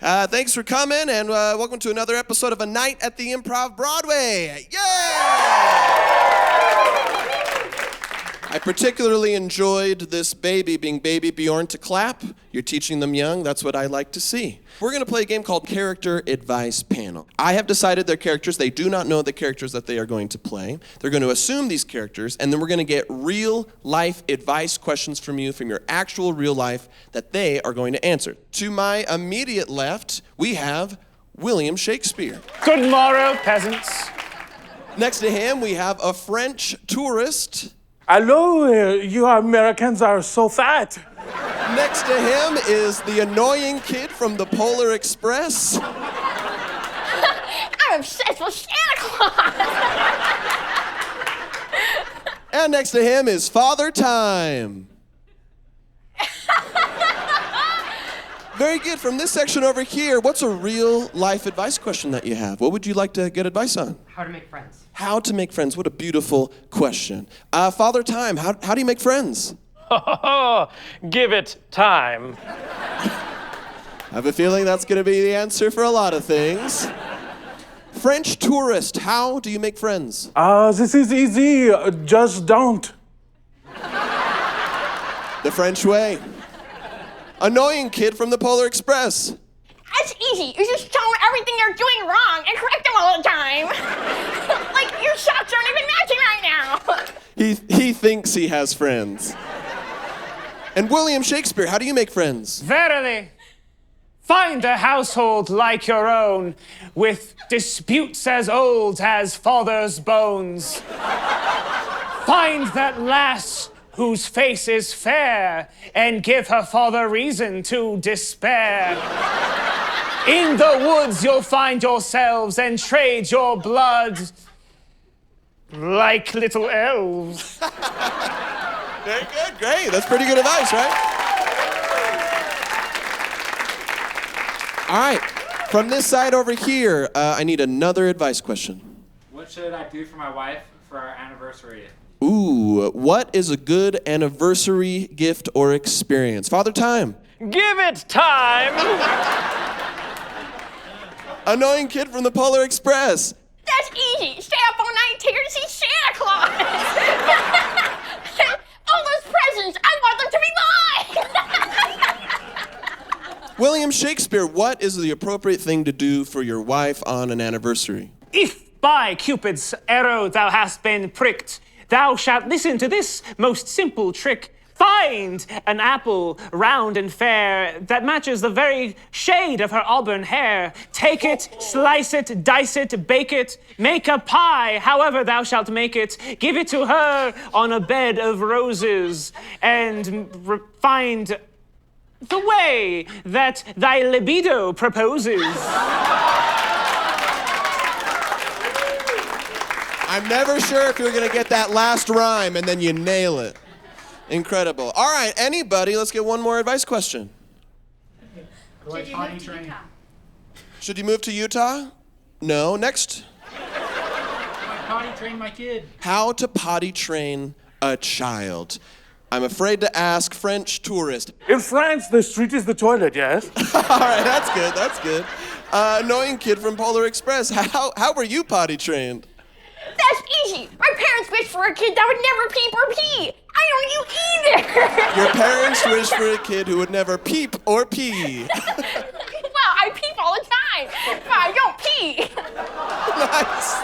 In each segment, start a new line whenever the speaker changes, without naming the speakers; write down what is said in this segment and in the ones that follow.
Thanks for coming, and welcome to another episode of A Night at the ImprovBroadway. Yay! I particularly enjoyed this baby being Baby Bjorn to clap. You're teaching them young. That's what I like to see. We're going to play a game called Character Advice Panel. I have decided their characters. They do not know the characters that they are going to play. They're going to assume these characters, and then we're going to get real-life advice questions from you, from your actual real life, that they are going to answer. To my immediate left, we have William Shakespeare.
Good morrow, peasants.
Next to him, we have a French tourist.
Hello, you Americans are so fat.
Next to him is the annoying kid from the Polar Express.
I'm obsessed with Santa Claus.
And next to him is Father Time. Very good. From this section over here, what's a real life advice question that you have? What would you like to get advice on?
How to make friends.
How to make friends. What a beautiful question. Father Time, how do you make friends?
Give it time.
I have a feeling that's going to be the answer for a lot of things. French tourist, how do you make friends?
This is easy, just don't.
The French way. Annoying kid from the Polar Express.
That's easy. You just tell them everything they're doing wrong and correct them all the time. Like, your socks aren't even matching right now.
He thinks he has friends. And William Shakespeare, how do you make friends?
Verily, find a household like your own, with disputes as old as father's bones. Find that lass whose face is fair, and give her father reason to despair. In the woods you'll find yourselves and trade your blood like little elves.
Very good, great. That's pretty good advice, right? All right, from this side over here, I need another advice question.
What should I do for my wife for our anniversary?
Ooh, what is a good anniversary gift or experience? Father Time.
Give it time!
Annoying kid from the Polar Express.
That's easy. Stay up all night, take her to see Santa Claus. All those presents, I want them to be mine.
William Shakespeare, what is the appropriate thing to do for your wife on an anniversary?
If by Cupid's arrow thou hast been pricked, thou shalt listen to this most simple trick. Find an apple round and fair that matches the very shade of her auburn hair. Take it, slice it, dice it, bake it, make a pie, however thou shalt make it. Give it to her on a bed of roses, and find the way that thy libido proposes.
I'm never sure if you're going to get that last rhyme, and then you nail it. Incredible. All right, anybody, let's get one more advice question.
Should you move to Utah?
Should you move to Utah? No. Next.
I potty train my kid.
How to potty train a child. I'm afraid to ask French tourist.
In France, the street is the toilet, yes?
All right, that's good, that's good. Annoying kid from Polar Express. How were you potty trained?
That's easy. My parents wished for a kid that would never peep or pee. I don't you either.
Your parents wish for a kid who would never peep or pee.
Well, I peep all the time, but I don't pee.
Nice.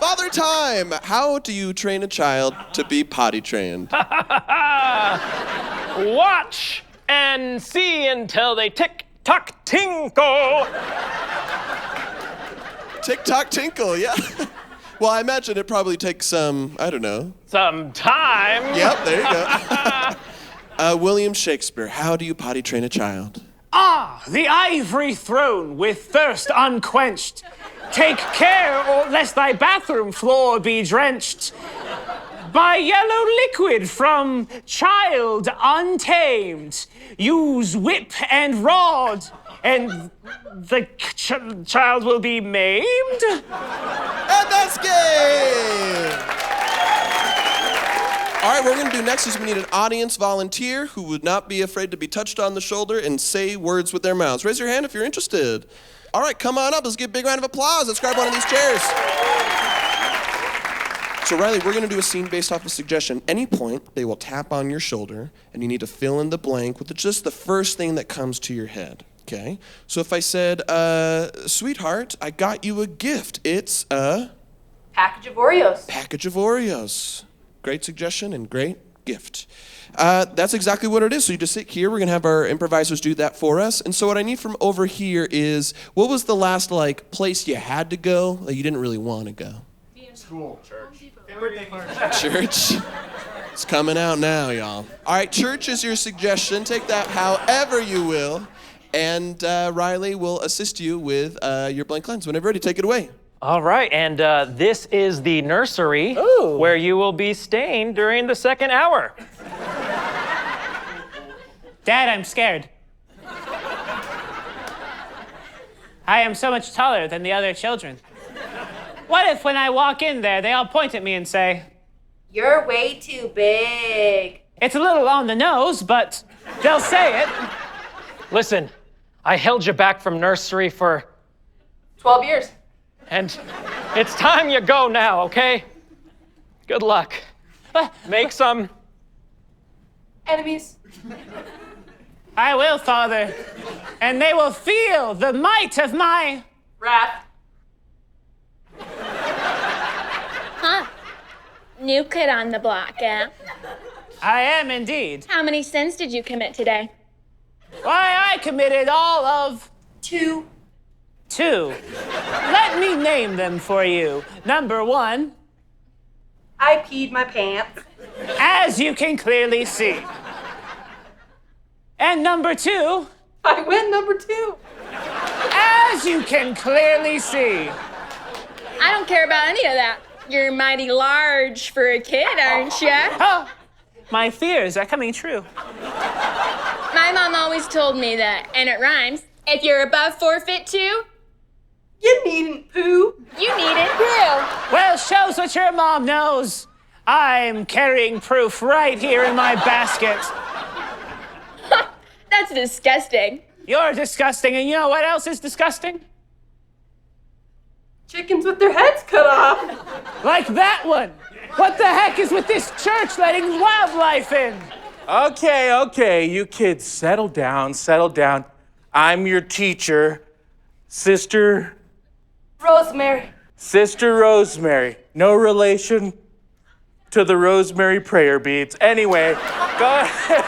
Father Time, how do you train a child to be potty trained?
Watch and see until they tick-tock tinkle.
Tick-tock tinkle, yeah. Well, I imagine it probably takes some, I don't know.
Some time.
Yep, there you go. William Shakespeare, how do you potty train a child?
Ah, the ivory throne with thirst unquenched. Take care, or lest thy bathroom floor be drenched by yellow liquid from child untamed. Use whip and rod, and the child will be maimed.
And that's game! All right, what we're going to do next is we need an audience volunteer who would not be afraid to be touched on the shoulder and say words with their mouths. Raise your hand if you're interested. All right, come on up. Let's give a big round of applause. Let's grab one of these chairs. So, Riley, we're going to do a scene based off a suggestion. Any point, they will tap on your shoulder, and you need to fill in the blank with just the first thing that comes to your head. Okay? So if I said, sweetheart, I got you a gift. It's a...
Package of Oreos.
Package of Oreos. Great suggestion and great gift. That's exactly what it is. So you just sit here. We're going to have our improvisers do that for us. And so what I need from over here is, what was the last, place you had to go that you didn't really want to go?
School. Church.
Church. It's coming out now, y'all. All right, church is your suggestion. Take that however you will. And Riley will assist you with your blank lines. Whenever ready, take it away.
All right, and this is the nursery where you will be staying during the second hour.
Dad, I'm scared. I am so much taller than the other children. What if when I walk in there, they all point at me and say,
You're way too big.
it's a little on the nose, but they'll say it.
Listen, I held you back from nursery for...
12 years.
And it's time you go now, okay? Good luck. Make some...
Enemies.
I will, Father, and they will feel the might of my...
Wrath.
Huh? New kid on the block, yeah?
I am indeed.
How many sins did you commit today?
Why, I committed all of...
2.
2. Let me name them for you. Number 1,
I peed my pants.
as you can clearly see. And number 2,
I win number 2.
as you can clearly see.
I don't care about any of that. You're mighty large for a kid, aren't you?
Oh, my fears are coming true.
My mom always told me that, and it rhymes. If you're above 4 feet 2,
You needn't poo.
you needn't poo.
Well, shows what your mom knows. I'm carrying proof right here in my basket.
That's disgusting.
You're disgusting, and you know what else is disgusting?
Chickens with their heads cut off.
Like that one. What the heck is with this church letting wildlife in?
Okay, you kids, settle down. I'm your teacher, Sister
Rosemary.
Rosemary. No relation to the Rosemary prayer beads. Anyway, go ahead.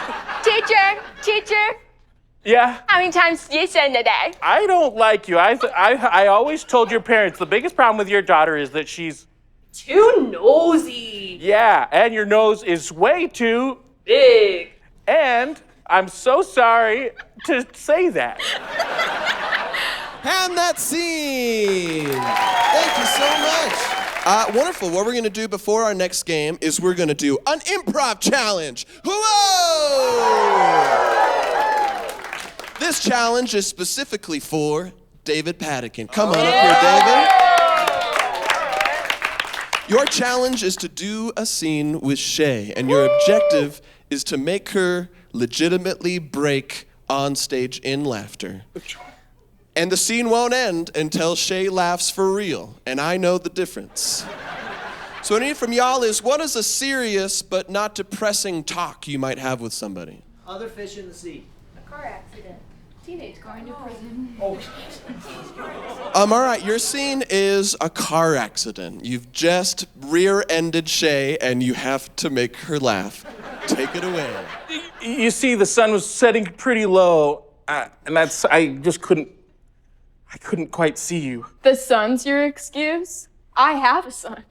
Teacher,
Yeah,
how many times did you sin today?
I don't like you. I always told your parents the biggest problem with your daughter is that she's,
Too nosy.
yeah, and your nose is way too,
Big.
and I'm so sorry to say that.
And that scene. Thank you so much. Wonderful. What we're going to do before our next game is we're going to do an improv challenge. Whoa! This challenge is specifically for David Padican. Come on up here, David. Your challenge is to do a scene with Shay, and your objective is to make her legitimately break on stage in laughter. And the scene won't end until Shay laughs for real, and I know the difference. So what I need from y'all is, what is a serious but not depressing talk you might have with somebody?
Other fish in the sea.
A car accident.
Teenage going to prison.
All right, your scene is a car accident. You've just rear-ended Shay, and you have to make her laugh. Take it away.
You see, the sun was setting pretty low, and I couldn't quite see you.
The sun's your excuse? I have a son.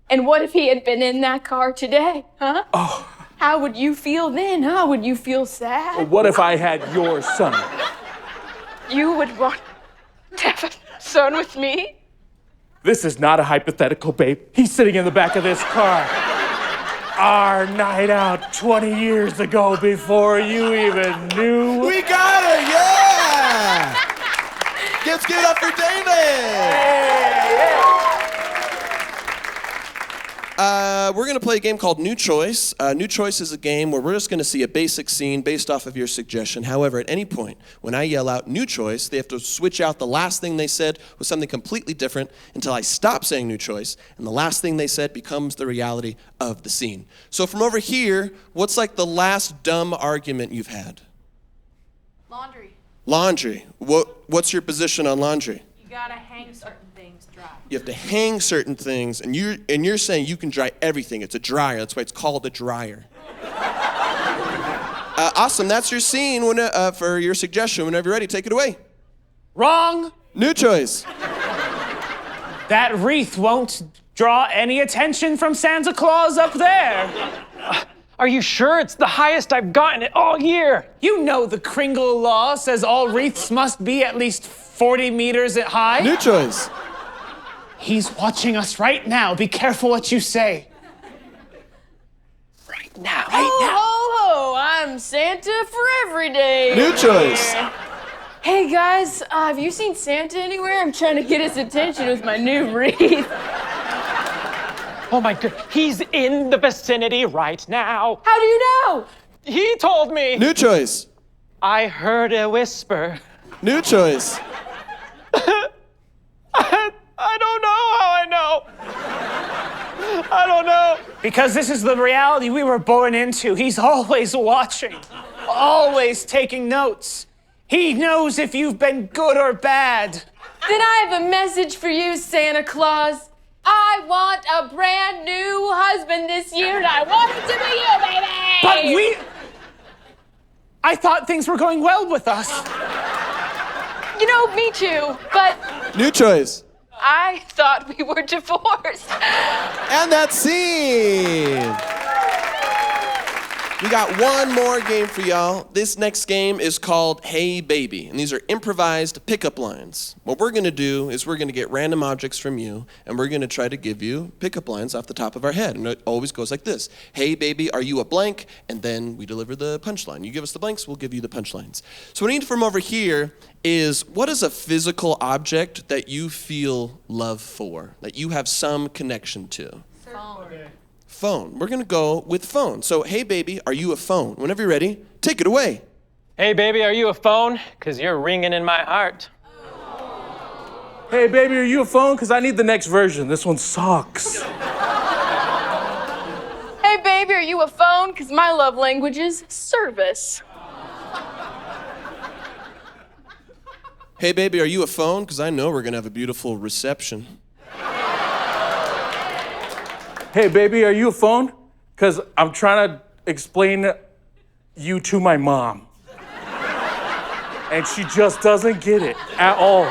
And what if he had been in that car today, huh?
Oh.
How would you feel then, huh? Would you feel sad?
What if I had your son?
You would want to have a son with me?
This is not a hypothetical, babe. He's sitting in the back of this car. Our night out 20 years ago before you even knew.
We got her, yeah! Let's give it up for David! we're going to play a game called New Choice. New Choice is a game where we're just going to see a basic scene based off of your suggestion. However, at any point, when I yell out New Choice, they have to switch out the last thing they said with something completely different until I stop saying New Choice, and the last thing they said becomes the reality of the scene. So from over here, what's like the last dumb argument you've had?
Laundry.
Laundry. What's your position on laundry?
You gotta hang certain things dry.
You have to hang certain things, and you're saying you can dry everything. It's a dryer. That's why it's called a dryer. Awesome. That's your scene for your suggestion. Whenever you're ready, take it away.
Wrong.
New choice.
That wreath won't draw any attention from Santa Claus up there.
Are you sure? It's the highest I've gotten it all year.
You know the Kringle law says all wreaths must be at least 40 meters high.
New choice.
He's watching us right now. Be careful what you say.
Right now.
Ho, I'm Santa for every day.
New choice.
Hey guys, have you seen Santa anywhere? I'm trying to get his attention with my new wreath.
Oh my God, he's in the vicinity right now.
How do you know?
He told me.
New choice.
I heard a whisper.
New choice.
I don't know how I know. I don't know.
Because this is the reality we were born into. He's always watching, always taking notes. He knows if you've been good or bad.
Then I have a message for you, Santa Claus. I want a brand new husband this year, and I want it to be you, baby!
But I thought things were going well with us.
You know, me too, but
New choice.
I thought we were divorced.
And that's scene. We got one more game for y'all. This next game is called Hey Baby, and these are improvised pickup lines. What we're gonna do is we're gonna get random objects from you, and we're gonna try to give you pickup lines off the top of our head. And it always goes like this. Hey baby, are you a blank? And then we deliver the punchline. You give us the blanks, we'll give you the punchlines. So what I need from over here is, what is a physical object that you feel love for, that you have some connection to? Phone. We're gonna go with phone. So, hey baby, are you a phone? Whenever you're ready, take it away.
Hey baby, are you a phone? 'Cause you're ringing in my heart.
Hey, baby, are you a phone? Because I need the next version. This one sucks.
Hey, baby, are you a phone? Because my love language is service.
Hey baby, are you a phone? Because I know we're gonna have a beautiful reception.
Hey, baby, are you a phone? Because I'm trying to explain you to my mom. And she just doesn't get it at all.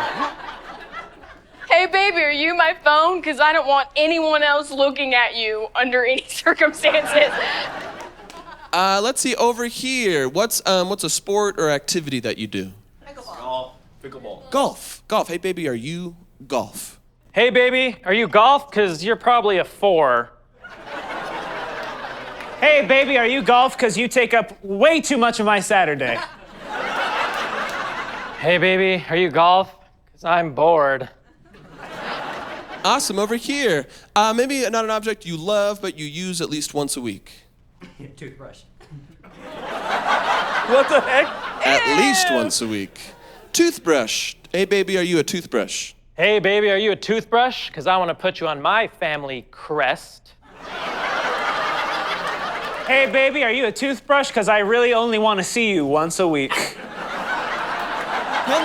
Hey, baby, are you my phone? Because I don't want anyone else looking at you under any circumstances.
Let's see over here. What's a sport or activity that you do?
Pickleball.
Golf. Hey baby, are you golf?
Hey baby, are you golf? 'Cause you're probably a 4.
Hey, baby, are you golf? Because you take up way too much of my Saturday.
Hey baby, are you golf? 'Cause I'm bored.
Awesome, over here. Maybe not an object you love, but you use at least once a week.
Toothbrush.
What the heck?
At least once a week. Toothbrush. Hey baby, are you a toothbrush?
Hey baby, are you a toothbrush? 'Cause I want to put you on my family crest.
Hey, baby, are you a toothbrush? Because I really only want to see you once a week.
And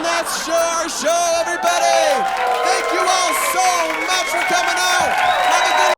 that's our show, everybody. Thank you all so much for coming out. Have a good